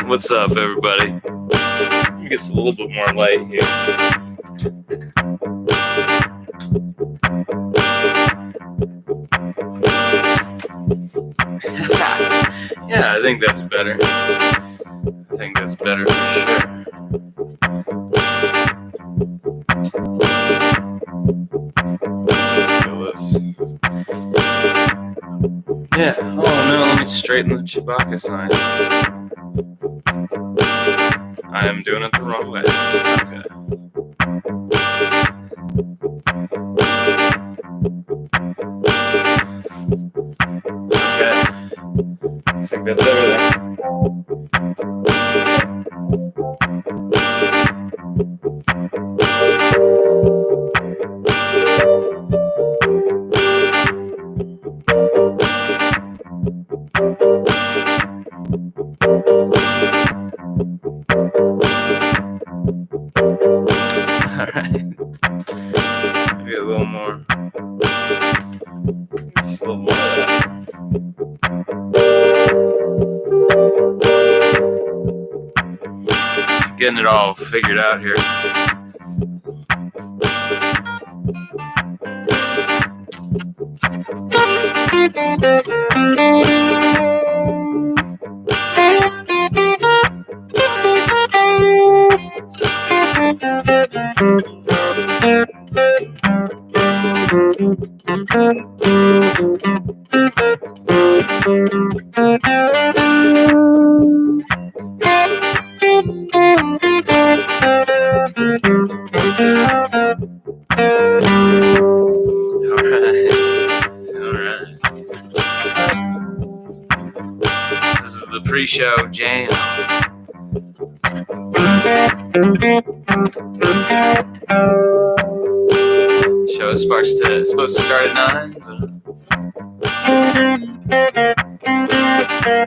What's up, everybody? It gets a little bit more light here. Yeah, I think that's better. I think that's better for sure. Yeah. Oh no, let me straighten the Chewbacca sign. I am doing it the wrong way. Okay. I think that's everything. Alright. Maybe a little more. Just a little more of that. Getting it all figured out here. This is the pre-show jam. Show is supposed to start at 9.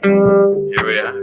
Here we are.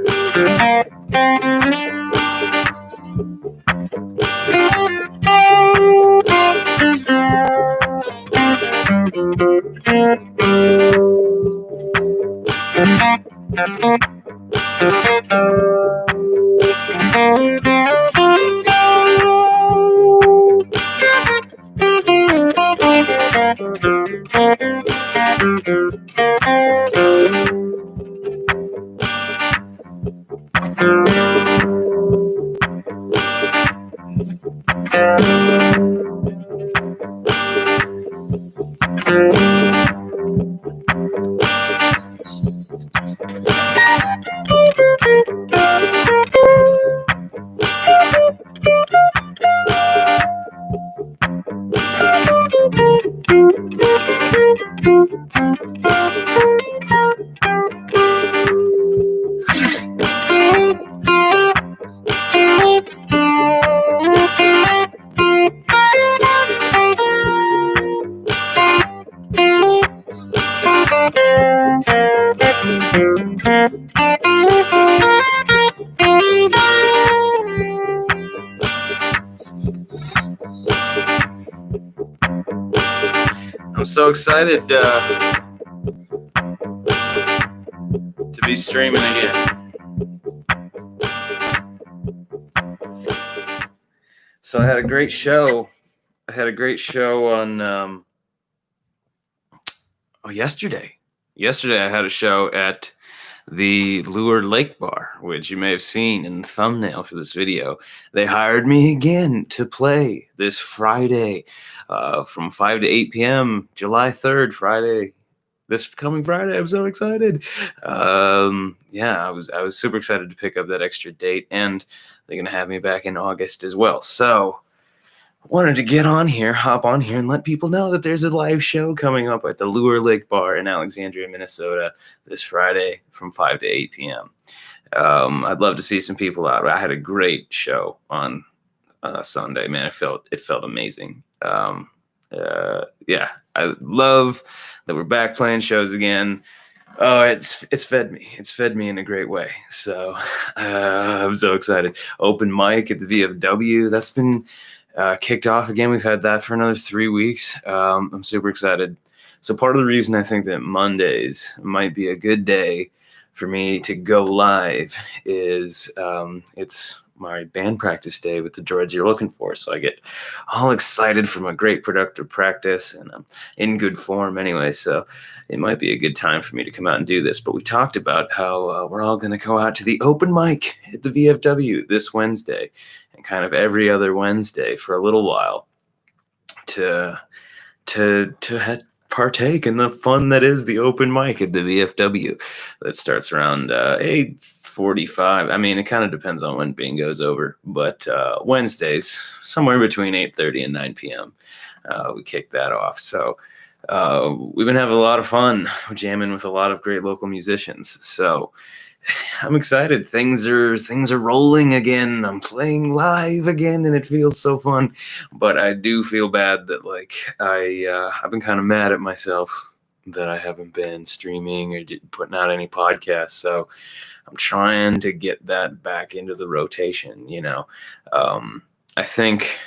I'm so excited to be streaming again. So I had a great show. On yesterday. Yesterday I had a show at the Lure Lake Bar, which you may have seen in the thumbnail for this video. They hired me again to play this Friday from 5 to 8 p.m. July 3rd, Friday. This coming Friday. I'm so excited. I was super excited to pick up that extra date, and they're going to have me back in August as well. So I wanted to hop on here and let people know that there's a live show coming up at the Lure Lake Bar in Alexandria, Minnesota this Friday from 5 to 8 p.m. I'd love to see some people out. I had a great show on Sunday, man. It felt amazing. I love that we're back playing shows again. Oh, it's fed me. It's fed me in a great way. So I'm so excited. Open mic at the VFW. That's been kicked off again. We've had that for another 3 weeks. I'm super excited. So part of the reason I think that Mondays might be a good day for me to go live is it's my band practice day with the droids you're looking for. So I get all excited from a great productive practice, and I'm in good form anyway. So it might be a good time for me to come out and do this. But we talked about how we're all going to go out to the open mic at the VFW this Wednesday and kind of every other Wednesday for a little while to partake in the fun that is the open mic at the VFW. That starts around 8:45. I mean, it kind of depends on when bingo's over, but Wednesdays, somewhere between 8:30 and 9 p.m., we kick that off. So we've been having a lot of fun jamming with a lot of great local musicians. So I'm excited. Things are rolling again. I'm playing live again, and it feels so fun. But I do feel bad that I've been kind of mad at myself that I haven't been streaming or putting out any podcasts. So I'm trying to get that back into the rotation. I think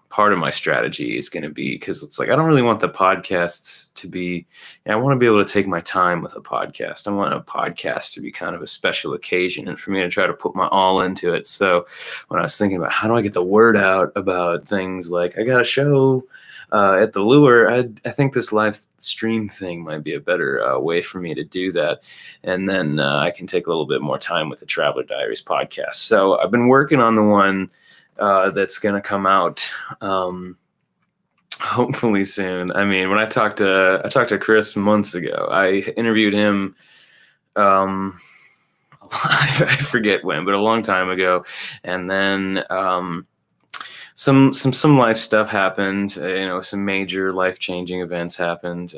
part of my strategy is going to be, because it's like I don't really want the podcasts to be. I want to be able to take my time with a podcast. I want a podcast to be kind of a special occasion, and for me to try to put my all into it. So when I was thinking about how do I get the word out about things like I got a show at the Lure, I think this live stream thing might be a better way for me to do that. And then I can take a little bit more time with the Traveler Diaries podcast. So I've been working on the one that's going to come out hopefully soon. I mean, when I talked to Chris months ago, I interviewed him I forget when, but a long time ago. And then some life stuff happened, some major life-changing events happened.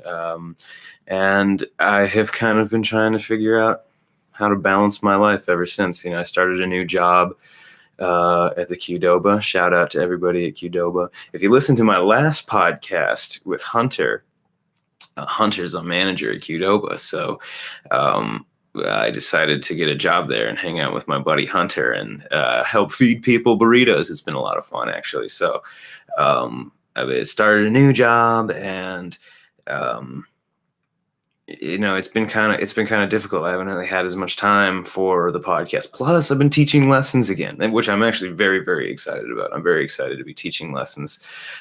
And I have kind of been trying to figure out how to balance my life ever since. I started a new job at the Qdoba. Shout out to everybody at Qdoba. If you listen to my last podcast with Hunter, Hunter's a manager at Qdoba. So I decided to get a job there and hang out with my buddy Hunter and help feed people burritos. It's been a lot of fun, actually. So I started a new job, and it's been kind of difficult. I haven't really had as much time for the podcast. Plus, I've been teaching lessons again, which I'm actually very, very excited about. I'm very excited to be teaching lessons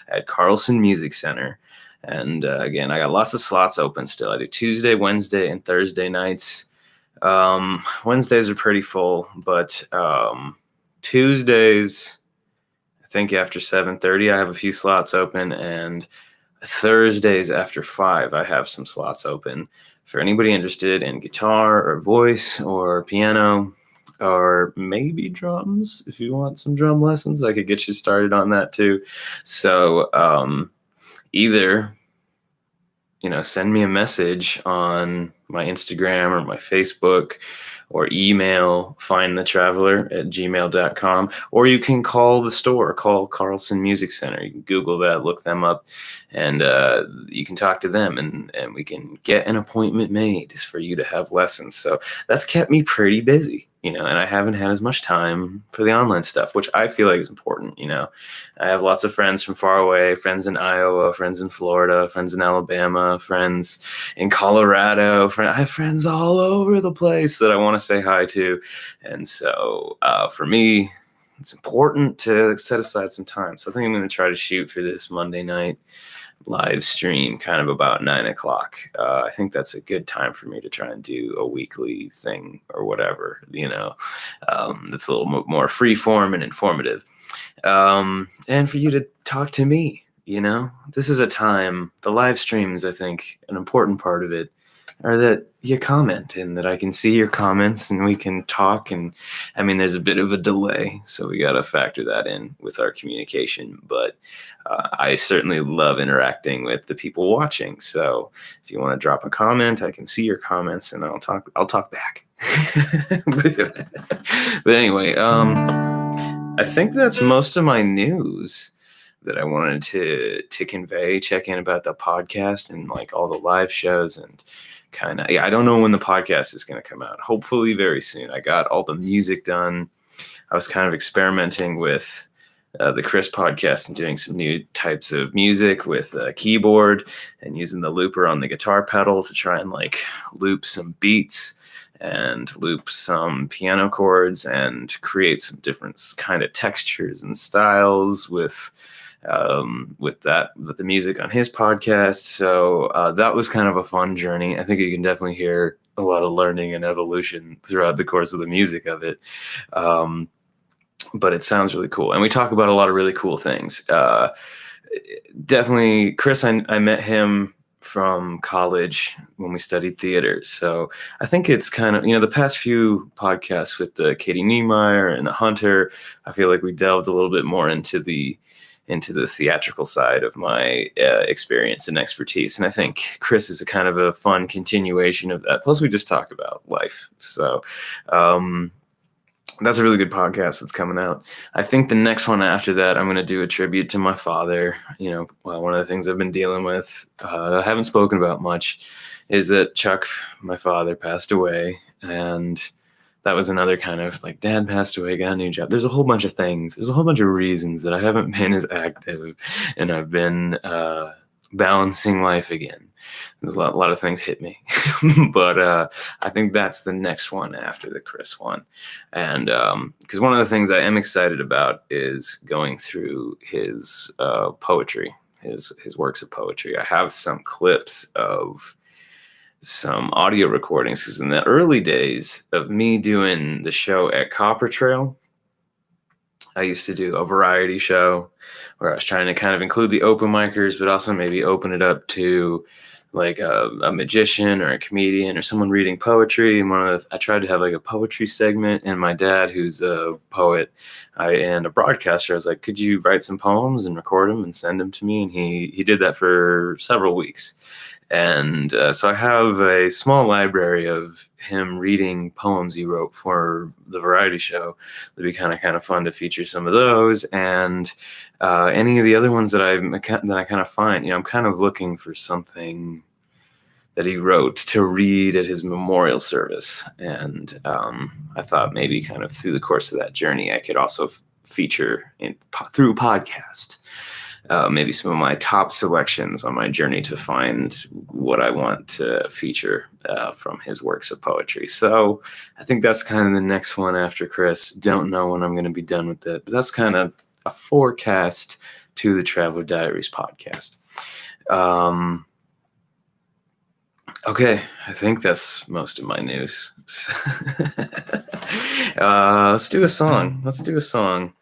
at Carlson Music Center. And again, I got lots of slots open still. I do Tuesday, Wednesday, and Thursday nights. Wednesdays are pretty full, but Tuesdays, I think after 7:30, I have a few slots open, and Thursdays after 5, I have some slots open for anybody interested in guitar or voice or piano or maybe drums. If you want some drum lessons, I could get you started on that too. So either send me a message on my Instagram or my Facebook, or email findthetraveler@gmail.com, or you can call the store, call Carlson Music Center. You can Google that, look them up, and you can talk to them, and we can get an appointment made for you to have lessons. So that's kept me pretty busy, and I haven't had as much time for the online stuff, which I feel like is important. I have lots of friends from far away, friends in Iowa, friends in Florida, friends in Alabama, friends in Colorado. I have friends all over the place that I want to say hi to. And so for me, it's important to set aside some time. So I think I'm going to try to shoot for this Monday night live stream kind of about 9:00. I think that's a good time for me to try and do a weekly thing or whatever, that's a little more free form and informative. And for you to talk to me, this is a time, the live streams, I think an important part of it are that you comment and that I can see your comments and we can talk. And I mean, there's a bit of a delay, so we got to factor that in with our communication. But I certainly love interacting with the people watching. So if you want to drop a comment, I can see your comments and I'll talk back. But anyway, I think that's most of my news that I wanted to convey. Check in about the podcast and like all the live shows, and kind of, I don't know when the podcast is going to come out. Hopefully very soon. I got all the music done. I was kind of experimenting with the Chris podcast and doing some new types of music with a keyboard and using the looper on the guitar pedal to try and like loop some beats and loop some piano chords and create some different kind of textures and styles with the music on his podcast. So that was kind of a fun journey. I think you can definitely hear a lot of learning and evolution throughout the course of the music of it. But it sounds really cool. And we talk about a lot of really cool things. Definitely, Chris, I met him from college when we studied theater. So I think it's kind of, the past few podcasts with the Katie Niemeyer and the Hunter, I feel like we delved a little bit more into the theatrical side of my experience and expertise. And I think Chris is a kind of a fun continuation of that. Plus we just talk about life. So that's a really good podcast that's coming out. I think the next one after that, I'm going to do a tribute to my father. One of the things I've been dealing with, I haven't spoken about much, is that Chuck, my father, passed away. And that was another kind of like, Dad passed away, got a new job. There's a whole bunch of things. There's a whole bunch of reasons that I haven't been as active, and I've been balancing life again. There's a lot of things hit me, but I think that's the next one after the Chris one. And because one of the things I am excited about is going through his poetry, his works of poetry. I have some clips of some audio recordings, because in the early days of me doing the show at Copper Trail, I used to do a variety show where I was trying to kind of include the open micers, but also maybe open it up to like a magician or a comedian or someone reading poetry. And I tried to have like a poetry segment, and my dad, who's a poet and a broadcaster, I was like, could you write some poems and record them and send them to me? And he did that for several weeks. And so I have a small library of him reading poems he wrote for the variety show. It'd be kind of fun to feature some of those, and any of the other ones that I kind of find. I'm kind of looking for something that he wrote to read at his memorial service, and I thought maybe kind of through the course of that journey, I could also feature through podcast. Maybe some of my top selections on my journey to find what I want to feature from his works of poetry. So I think that's kind of the next one after Chris. Don't know when I'm going to be done with it, but that's kind of a forecast to the Traveler Diaries podcast. Okay, I think that's most of my news. Let's do a song.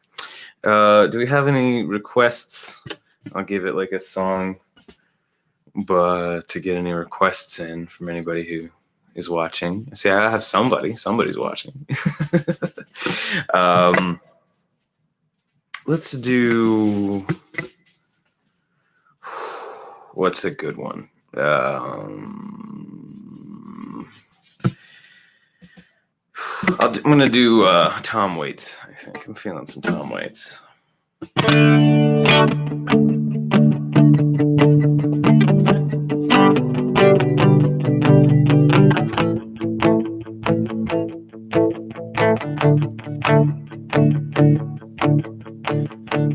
Do we have any requests? I'll give it like a song, but to get any requests in from anybody who is watching. See, I have somebody's watching. Let's do, what's a good one? I'm going to do Tom Waits, I think. I'm feeling some Tom Waits.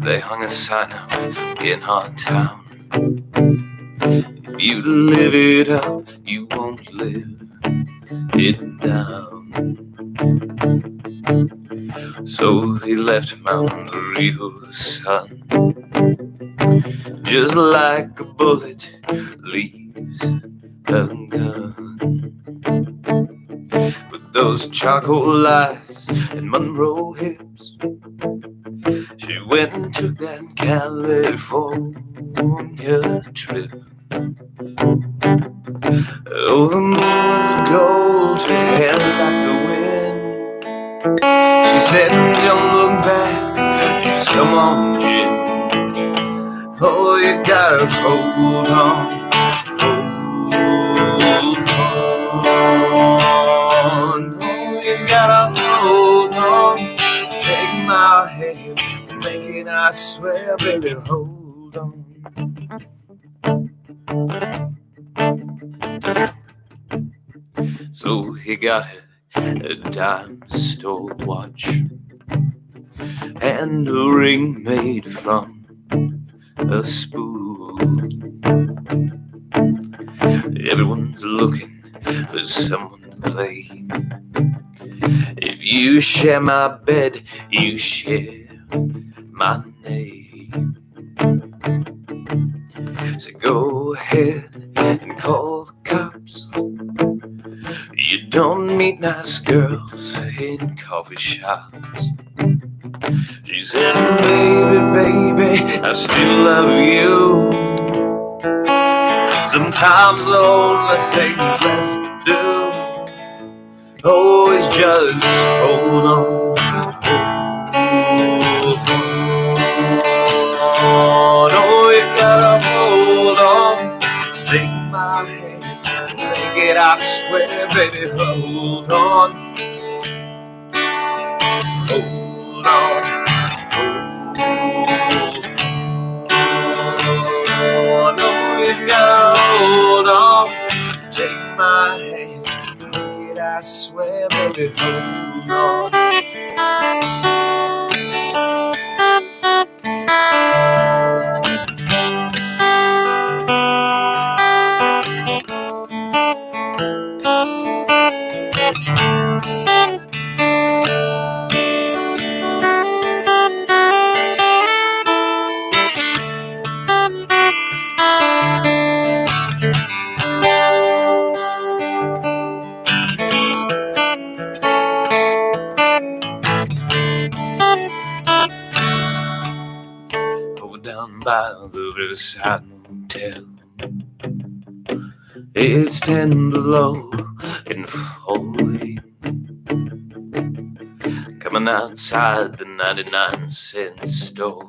They hung a sign up in our town. If you live it up, you won't live it down. So he left Mount Rio, son, just like a bullet leaves a gun. With those charcoal eyes and Monroe hips, she went and took that California trip. Oh, the moon was gold, her hair like the wind. She said, don't look back, just come on, Jim. Oh, you gotta hold on. Oh, you gotta hold on. Take my hand, make it, I swear, baby, hold on. So he got a dime store watch and a ring made from a spoon. Everyone's looking for someone to play. If you share my bed, you share my name. So go ahead and call the cops. You don't meet nice girls in coffee shops. She said, baby, baby, I still love you. Sometimes the only thing left to do, oh, is just hold on. Oh, you gotta hold on. Take my hand, make it, I swear, baby, hold on. Hold on. Oh, no, you gotta hold on. Take my hand, make it, I swear, baby, hold on. Down by the Riverside Motel, it's 10 below and falling. Coming outside the 99-cent store,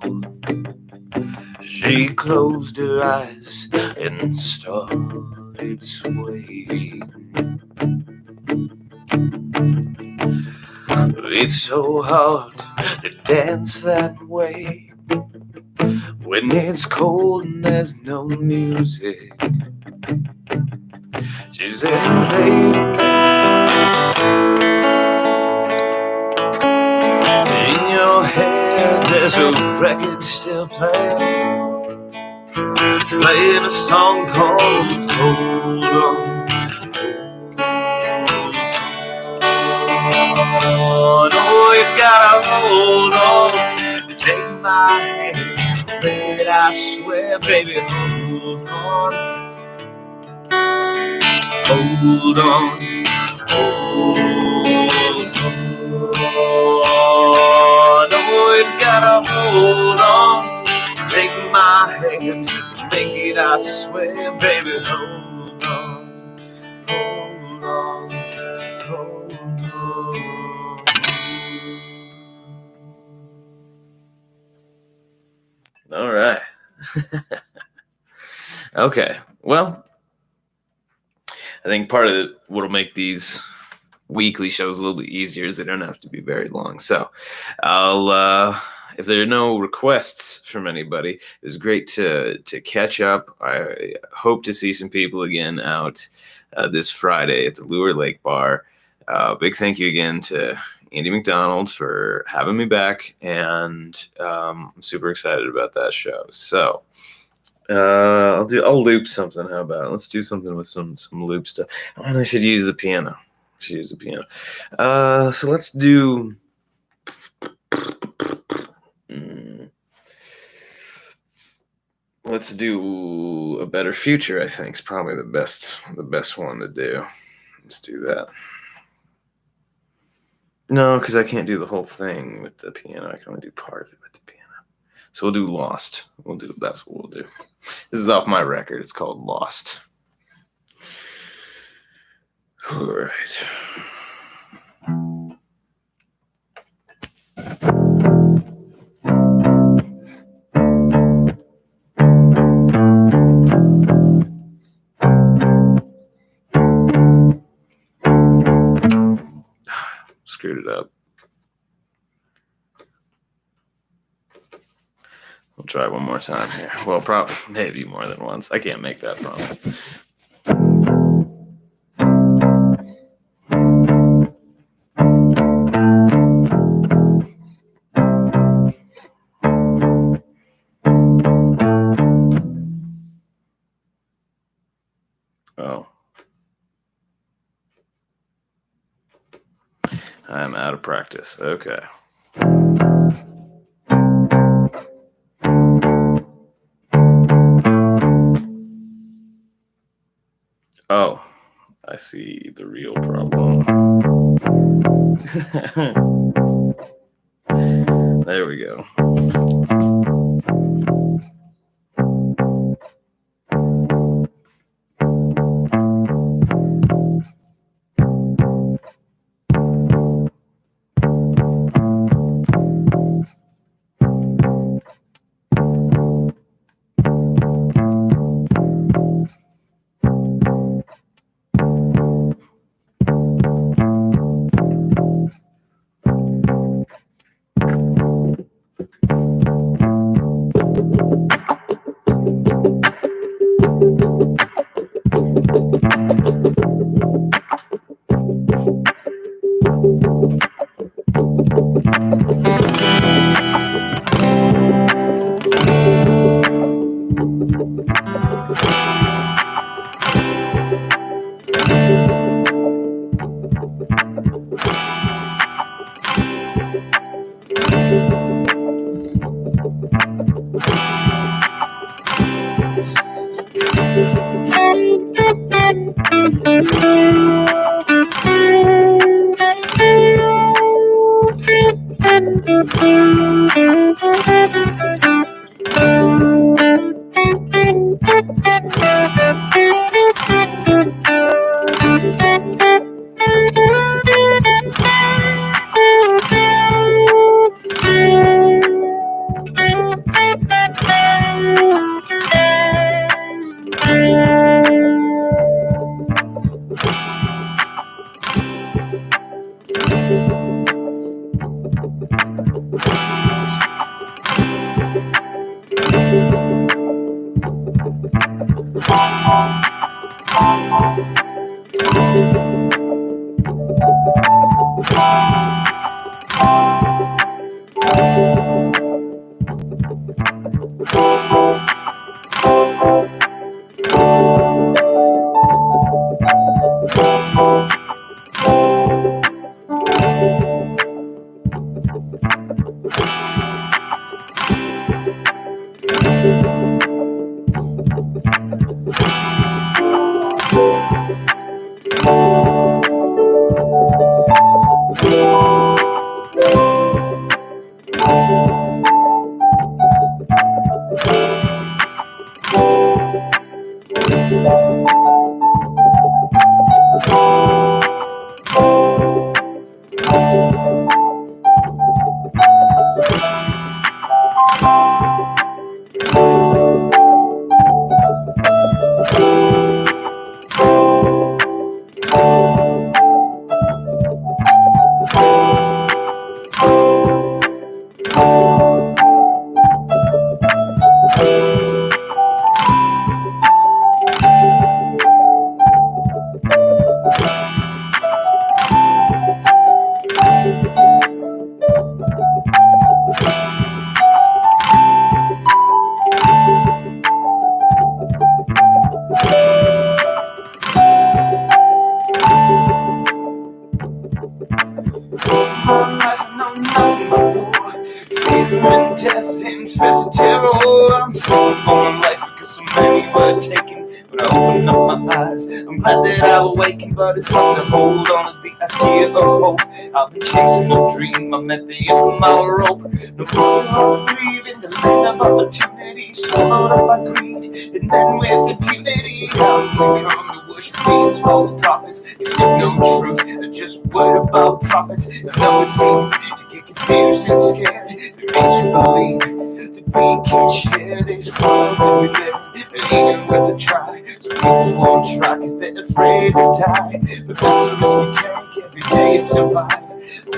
she closed her eyes and started swaying. It's so hard to dance that way when it's cold and there's no music. She said, baby, in your head there's a record still playing a song called Hold On. Oh, you gotta hold on. Take my hand, baby, I swear, baby, hold on. Hold on. Hold on. Oh, you gotta hold on. Take my hand, make it, I swear, baby, hold on. Hold on. Hold on. All right. Okay. Well, I think part of what'll make these weekly shows a little bit easier is they don't have to be very long. So I'll if there are no requests from anybody, it was great to catch up. I hope to see some people again out this Friday at the Lure Lake Bar. Big thank you again to Andy McDonald for having me back, and I'm super excited about that show. So I'll loop something. How about let's do something with some loop stuff. And I should use the piano. So let's do. Let's do A Better Future. I think is probably the best one to do. Let's do that. No, because I can't do the whole thing with the piano. I can only do part of it with the piano. So we'll do Lost. That's what we'll do. This is off my record. It's called Lost. All right. Screwed it up. We'll try one more time here. Well, maybe more than once. I can't make that promise. Oh. I'm out of practice. Okay. Oh, I see the real problem. There we go. My life, know nothing but war, fear and death, infants of terror. I'm full for my life because so many were taken. When I open up my eyes, I'm glad that I've awakened, but it's tough to hold on to the idea of hope. I've been chasing a dream, I'm at the end of my rope. No more believe in the land of opportunity, swallowed up by greed and men with impunity. How do we come to worship these false prophets? They speak no truth, they're just word about prophets. I know it's easy to get confused and scared. They make you believe that we can share this world that we live in. It ain't even worth a try, so people won't try cause they're afraid to die. But that's a risk you take every day you survive.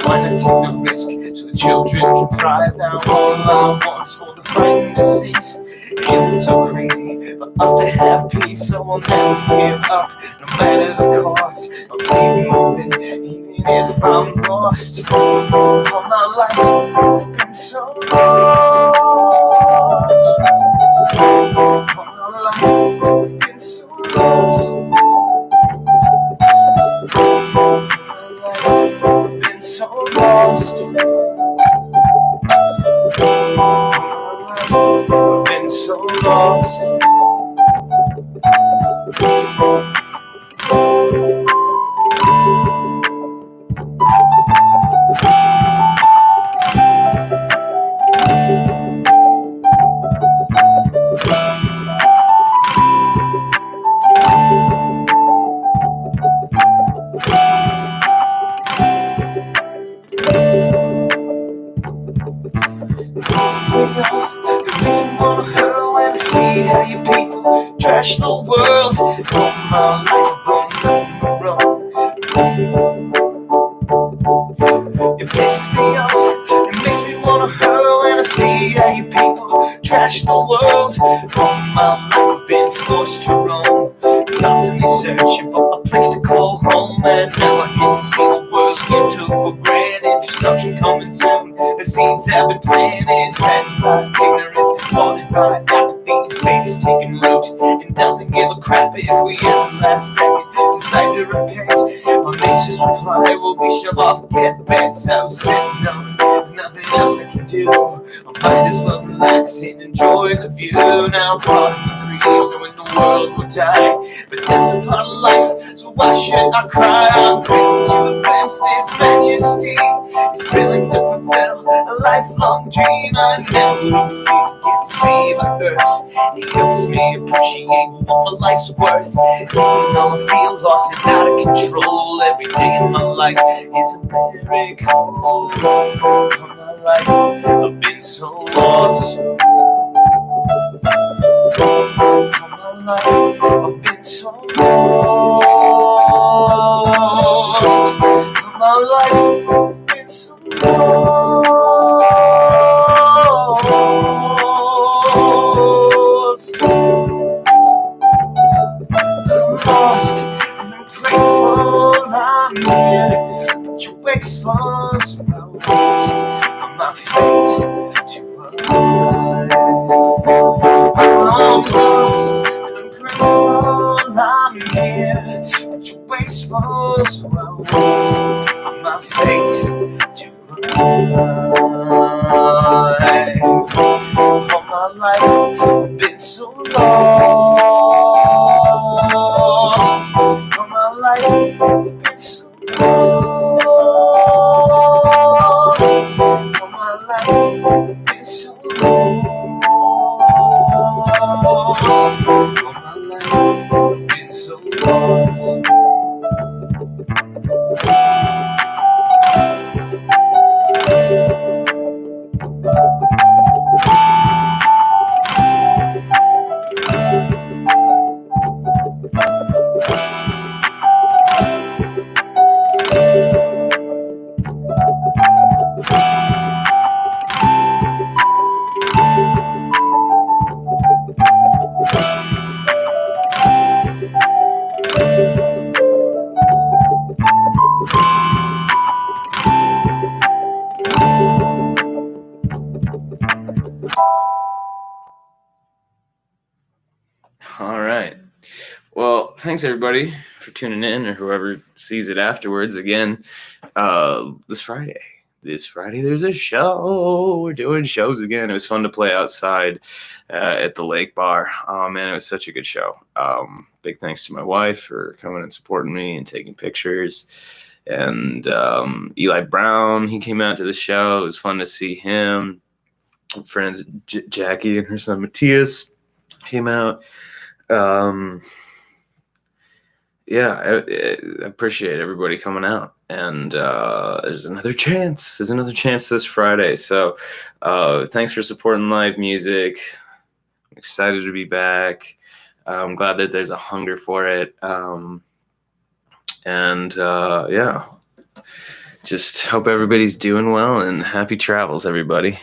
Why not take the risk so the children can thrive? Now all I want is for the fighting to cease. Is it so crazy for us to have peace? So I'll never give up, no matter the cost. I'll keep moving, even if I'm lost. All my life, I've been so lost. All my life, I've been so lost. world. All my life I've done nothing but wrong. It pisses me off, it makes me wanna hurl when I see how you people trash the world. All my life I've been forced to roam, constantly searching for a place to call home. And now I get to see the world you took for granted. Destruction coming soon, the seeds have been planted. Fed by ignorance, haunted by apathy. Fate is taking root and doesn't give a crap if we at the last second decide to repent. My nature's reply will be shove off, get bent. So sitting down, there's nothing else I can do. I might as well relax and enjoy the view. Now I'm caught in the breeze, knowing the world will die, but that's a part of life, so why should I cry? I'm grateful to have glimpsed His majesty. It's thrilling to fulfill a lifelong dream. I never really get to see the earth. It helps me appreciate what my life's worth. Even though I feel lost and out of control, every day in my life is a miracle. All my life I've been so lost. All my life I've been so lost. All my life I've been so lost. I'm lost and I'm grateful I'm here, but you're wasteful, so I wait for my fate to arrive. I'm lost and I'm grateful I'm here, but you're wasteful, so I wait for my fate to arrive. All my life I've been so lost. All my life I've been so lost. All my life I've been so lost. All my life I've been so lost. All right. Well, thanks everybody for tuning in, or whoever sees it afterwards. Again, this Friday there's a show. We're doing shows again. It was fun to play outside at the Lake Bar. Oh man, it was such a good show. Big thanks to my wife for coming and supporting me and taking pictures. And Eli Brown, he came out to the show. It was fun to see him. Friends Jackie and her son Matthias came out. Yeah, I appreciate everybody coming out. And there's another chance. There's another chance this Friday. So thanks for supporting live music. I'm excited to be back. I'm glad that there's a hunger for it. Yeah, just hope everybody's doing well, and happy travels, everybody.